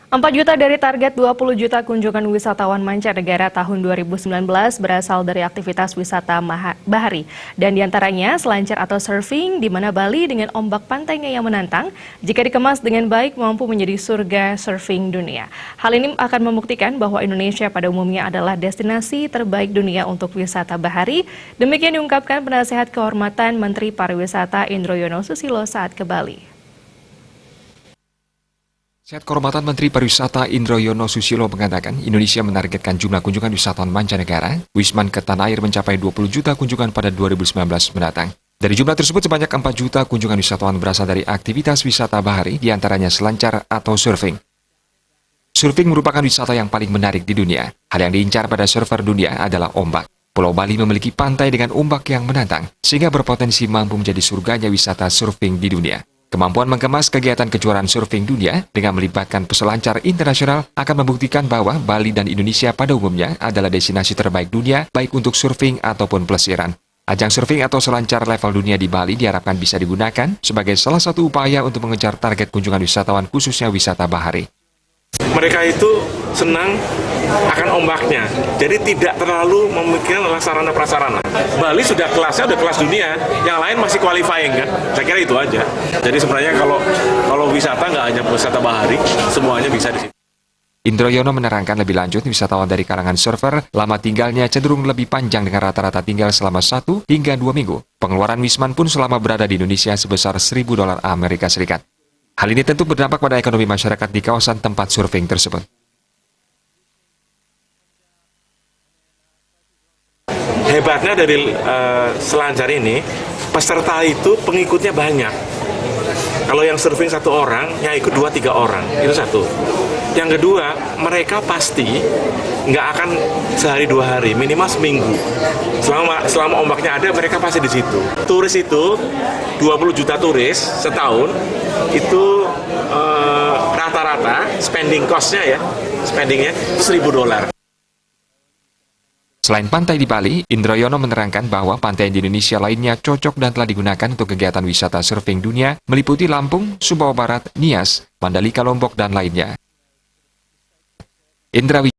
4 juta dari target 20 juta kunjungan wisatawan mancanegara tahun 2019 berasal dari aktivitas wisata bahari. Dan diantaranya selancar atau surfing, di mana Bali dengan ombak pantainya yang menantang, jika dikemas dengan baik mampu menjadi surga surfing dunia. Hal ini akan membuktikan bahwa Indonesia pada umumnya adalah destinasi terbaik dunia untuk wisata bahari. Demikian diungkapkan Penasehat Kehormatan Menteri Pariwisata Indroyono Susilo saat ke Bali. Penasehat Kehormatan Menteri Pariwisata Indroyono Susilo mengatakan Indonesia menargetkan jumlah kunjungan wisatawan mancanegara Wisman ke tanah air mencapai 20 juta kunjungan pada 2019 mendatang. Dari jumlah tersebut sebanyak 4 juta kunjungan wisatawan berasal dari aktivitas wisata bahari, diantaranya selancar atau surfing. Surfing merupakan wisata yang paling menarik di dunia. Hal yang diincar pada surfer dunia adalah ombak. Pulau Bali memiliki pantai dengan ombak yang menantang, sehingga berpotensi mampu menjadi surganya wisata surfing di dunia. Kemampuan mengemas kegiatan kejuaraan surfing dunia dengan melibatkan peselancar internasional akan membuktikan bahwa Bali dan Indonesia pada umumnya adalah destinasi terbaik dunia baik untuk surfing ataupun pelesiran. Ajang surfing atau selancar level dunia di Bali diharapkan bisa digunakan sebagai salah satu upaya untuk mengejar target kunjungan wisatawan khususnya wisata bahari. Mereka itu senang akan ombaknya, jadi tidak terlalu memikirkan sarana prasarana. Bali sudah kelasnya udah kelas dunia, yang lain masih qualifying kan. Saya kira itu aja. Jadi sebenarnya kalau wisata nggak hanya wisata bahari, semuanya bisa di situ. Indroyono menerangkan lebih lanjut wisatawan dari kalangan surfer lama tinggalnya cenderung lebih panjang dengan rata-rata tinggal selama 1 hingga 2 minggu. Pengeluaran Wisman pun selama berada di Indonesia sebesar $1.000 Amerika Serikat. Hal ini tentu berdampak pada ekonomi masyarakat di kawasan tempat surfing tersebut. Hebatnya dari selancar ini, peserta itu pengikutnya banyak. Kalau yang surfing 1 orang, yang ikut 2-3 orang, itu satu. Yang kedua, mereka pasti nggak akan sehari 2 hari, minimal seminggu. Selama ombaknya ada, mereka pasti di situ. Turis itu, 20 juta turis setahun, itu rata-rata spending cost-nya ya, spendingnya itu $1.000. Selain pantai di Bali, Indroyono menerangkan bahwa pantai di Indonesia lainnya cocok dan telah digunakan untuk kegiatan wisata surfing dunia, meliputi Lampung, Sumbawa Barat, Nias, Mandalika, Lombok, dan lainnya. Indra